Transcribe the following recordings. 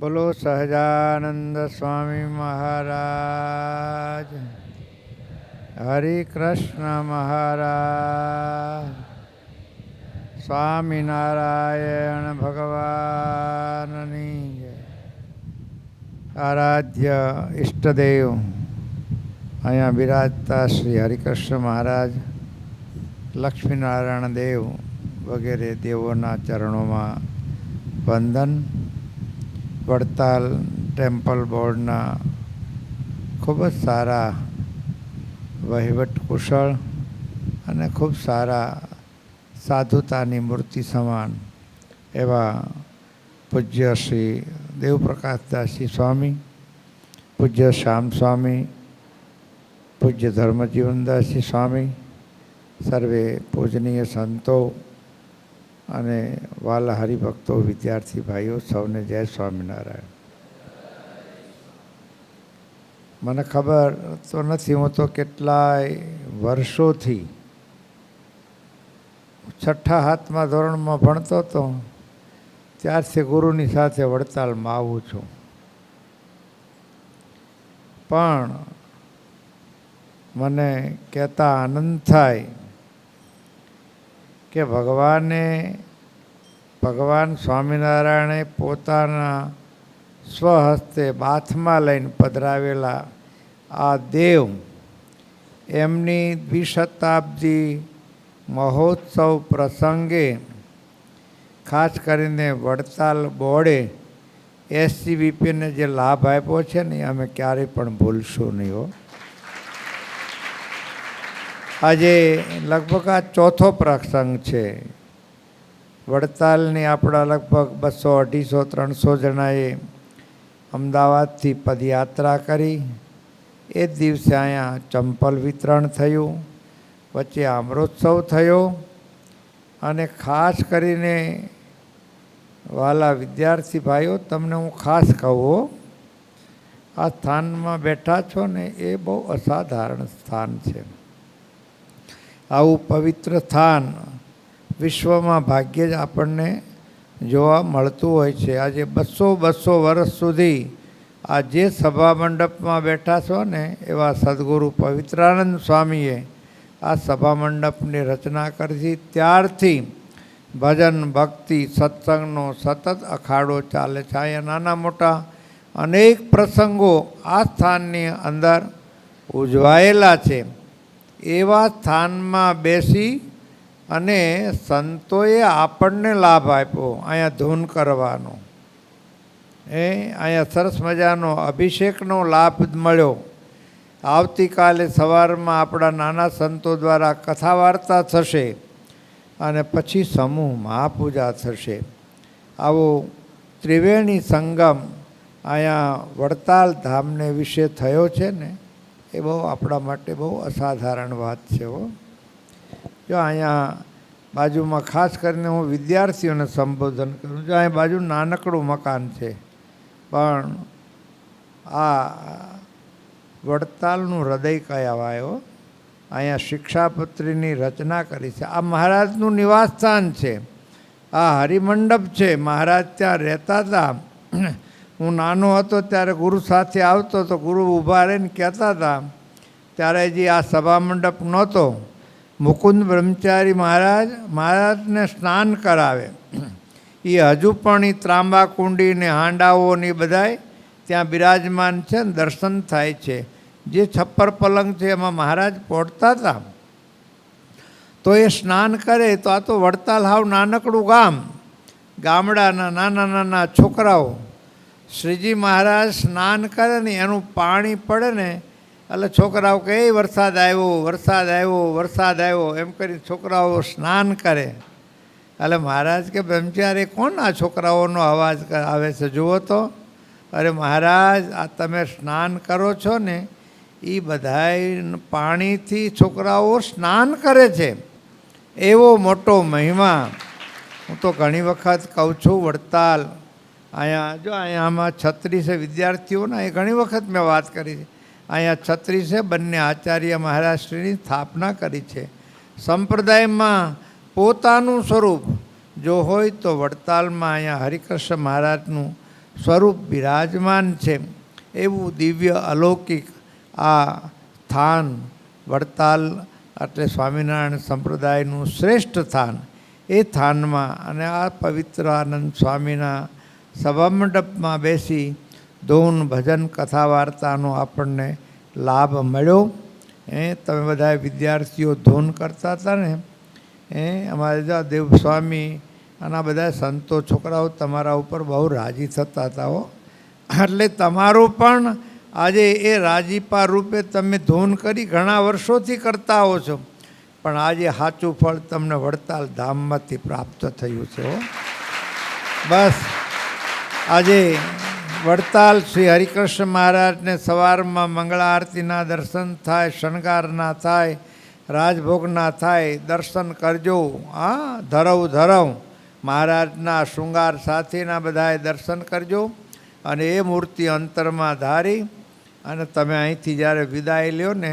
બોલો સહજાનંદ સ્વામી મહારાજ, હરે કૃષ્ણ મહારાજ, સ્વામિનારાયણ ભગવાનની જય. આરાધ્ય ઈષ્ટદેવ અહીંયા બિરાજતા શ્રી હરિકૃષ્ણ મહારાજ, લક્ષ્મીનારાયણ દેવ વગેરે દેવોના ચરણોમાં વંદન. વડતાલ ટેમ્પલ બોર્ડના ખૂબ જ સારા વહીવટ કુશળ અને ખૂબ સારા સાધુતાની મૂર્તિ સમાન એવા પૂજ્ય શ્રી દેવપ્રકાશદાસજી સ્વામી, પૂજ્ય શ્યામ સ્વામી, પૂજ્ય ધર્મજીવનદાસજી સ્વામી, સર્વે પૂજનીય સંતો અને વાલા હરિભક્તો, વિદ્યાર્થી ભાઈઓ, સૌને જય સ્વામિનારાયણ. મને ખબર તો નથી, હું તો કેટલાય વર્ષોથી 6ઠા-7મા ધોરણમાં ભણતો હતો ત્યારથી ગુરુની સાથે વડતાલમાં આવું છું. પણ મને કહેતા આનંદ થાય કે ભગવાન સ્વામિનારાયણે પોતાના સ્વહસ્તે બાથમાં લઈને પધરાવેલા આ દેવ, એમની દ્વિશતાબ્દી મહોત્સવ પ્રસંગે ખાસ કરીને વડતાલ બોર્ડે SGBPને જે લાભ આપ્યો છે ને, અમે ક્યારેય પણ ભૂલશું નહીં હો. આજે લગભગ આ ચોથો પ્રસંગ છે. વડતાલની આપણા લગભગ 200, 250, 300 જણાએ અમદાવાદથી પદયાત્રા કરી. એ જ દિવસે અહીંયા ચંપલ વિતરણ થયું, વચ્ચે અમૃતોત્સવ થયો. અને ખાસ કરીને વાલા વિદ્યાર્થી ભાઈઓ, તમને હું ખાસ કહું, આ સ્થાનમાં બેઠા છો ને એ બહુ અસાધારણ સ્થાન છે. આવું પવિત્ર સ્થાન વિશ્વમાં ભાગ્યે જ આપણને જોવા મળતું હોય છે. આજે 200 વર્ષ સુધી આ જે સભા મંડપમાં બેઠા છો ને, એવા સદગુરુ પવિત્રાનંદ સ્વામીએ આ સભા મંડપની રચના કરી. ત્યારથી ભજન, ભક્તિ, સત્સંગનો સતત અખાડો ચાલે છે. અહીંયા નાના મોટા અનેક પ્રસંગો આ સ્થાનની અંદર ઉજવાયેલા છે. એવા સ્થાનમાં બેસી અને સંતોએ આપણને લાભ આપ્યો અહીંયા ધૂન કરવાનો. અહીંયા સરસ મજાનો અભિષેકનો લાભ મળ્યો. આવતીકાલે સવારમાં આપણા નાના સંતો દ્વારા કથા વાર્તા થશે અને પછી સમૂહ મહાપૂજા થશે. આવો ત્રિવેણી સંગમ અહીંયા વડતાલ ધામને વિશે થયો છે ને, એ બહુ આપણા માટે બહુ અસાધારણ વાત છે હો. જો અહીંયા બાજુમાં ખાસ કરીને હું વિદ્યાર્થીઓને સંબોધન કરું છું. અહીંયા બાજુ નાનકડું મકાન છે, પણ આ વડતાલનું હૃદય કહેવાય હો. અહીંયા શિક્ષાપત્રીની રચના કરી છે. આ મહારાજનું નિવાસસ્થાન છે, આ હરિમંડપ છે. મહારાજ ત્યાં રહેતા હતા. હું નાનો હતો ત્યારે ગુરુ સાથે આવતો તો ગુરુ ઊભા રહીને કહેતા હતા, ત્યારે હજી આ સભા મંડપ નહોતો. મુકુંદ બ્રહ્મચારી મહારાજને સ્નાન કરાવે. એ હજુ પણ એ ત્રાંબા કુંડી ને હાંડાઓની બધાય ત્યાં બિરાજમાન છે ને દર્શન થાય છે. જે છપ્પર પલંગ છે એમાં મહારાજ પહોંચતા હતા. તો એ સ્નાન કરે તો આ તો વડતાલ હાવ નાનકડું ગામ, ગામડાના નાના નાના છોકરાઓ શ્રીજી મહારાજ સ્નાન કરે ને એનું પાણી પડે ને એટલે છોકરાઓ કહે વરસાદ આવ્યો, વરસાદ આવ્યો, વરસાદ આવ્યો એમ કરી છોકરાઓ સ્નાન કરે. એટલે મહારાજ કે બ્રહ્મચારી કોણ આ છોકરાઓનો અવાજ આવે છે, જુઓ તો. અરે મહારાજ, આ તમે સ્નાન કરો છો ને એ બધાય પાણીથી છોકરાઓ સ્નાન કરે છે. એવો મોટો મહિમા. હું તો ઘણી વખત કહું છું, વડતાલ અહીંયા જો આમાં 36 વિદ્યાર્થીઓના એ ઘણી વખત મેં વાત કરી છે. અહીંયા 36 બંને આચાર્ય મહારાજશ્રીની સ્થાપના કરી છે. સંપ્રદાયમાં પોતાનું સ્વરૂપ જો હોય તો વડતાલમાં અહીંયા હરિકૃષ્ણ મહારાજનું સ્વરૂપ બિરાજમાન છે. એવું દિવ્ય અલૌકિક આ સ્થાન વડતાલ એટલે સ્વામિનારાયણ સંપ્રદાયનું શ્રેષ્ઠ સ્થાન. એ સ્થાનમાં અને આ પવિત્ર આનંદ સ્વામીના સભામંડપમાં બેસી ધૂન ભજન કથા વાર્તાનો આપણને લાભ મળ્યો. તમે બધા વિદ્યાર્થીઓ ધૂન કરતા હતા ને, અમારે જા દેવસ્વામી અને આ બધા સંતો છોકરાઓ તમારા ઉપર બહુ રાજી થતા હતા હો. એટલે તમારું પણ આજે એ રાજીપા રૂપે તમે ધૂન કરી ઘણા વર્ષોથી કરતા હો છો, પણ આજે સાચું ફળ તમને વડતાલ ધામમાંથી પ્રાપ્ત થયું છે હો. બસ આજે વડતાલ શ્રી હરિકૃષ્ણ મહારાજને સવારમાં મંગળા આરતીના દર્શન થાય, શણગારના થાય, રાજભોગના થાય, દર્શન કરજો. ધરવ ધરવ મહારાજના શૃંગાર સાથેના બધાએ દર્શન કરજો અને એ મૂર્તિ અંતરમાં ધારી અને તમે અહીંથી જ્યારે વિદાય લ્યો ને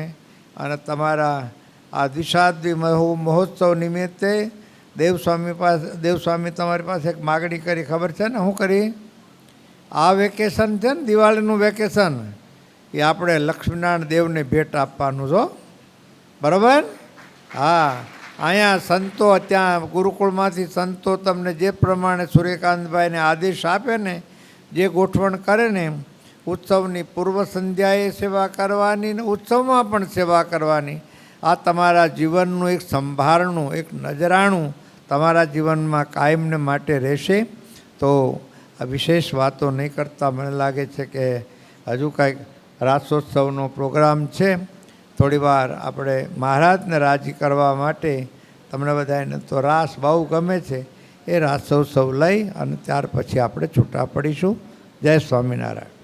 અને તમારા આ દ્વિષાદ્વી મહોત્સવ નિમિત્તે દેવસ્વામી તમારી પાસે એક માગણી કરી, ખબર છે ને? શું કરી? આ વેકેશન છે ને, દિવાળીનું વેકેશન, એ આપણે લક્ષ્મીનારાયણ દેવને ભેટ આપવાનું છો, બરાબર? હા, અહીંયા સંતો, ત્યાં ગુરુકુળમાંથી સંતો તમને જે પ્રમાણે સૂર્યકાંતભાઈને આદેશ આપે ને, જે ગોઠવણ કરે ને, ઉત્સવની પૂર્વ સંધ્યાએ સેવા કરવાની ને ઉત્સવમાં પણ સેવા કરવાની. આ તમારા જીવનનું એક સંભારણું, એક નજરાણું તમારા જીવનમાં કાયમને માટે રહેશે. તો આ વિશેષ વાતો નહીં કરતાં મને લાગે છે કે હજુ કાંઈક રાસોત્સવનો પ્રોગ્રામ છે. થોડી વાર આપણે મહારાજને રાજી કરવા માટે, તમને બધાને તો રાસ બહુ ગમે છે, એ રાસોત્સવ લઈ અને ત્યાર પછી આપણે છૂટા પડીશું. જય સ્વામિનારાયણ.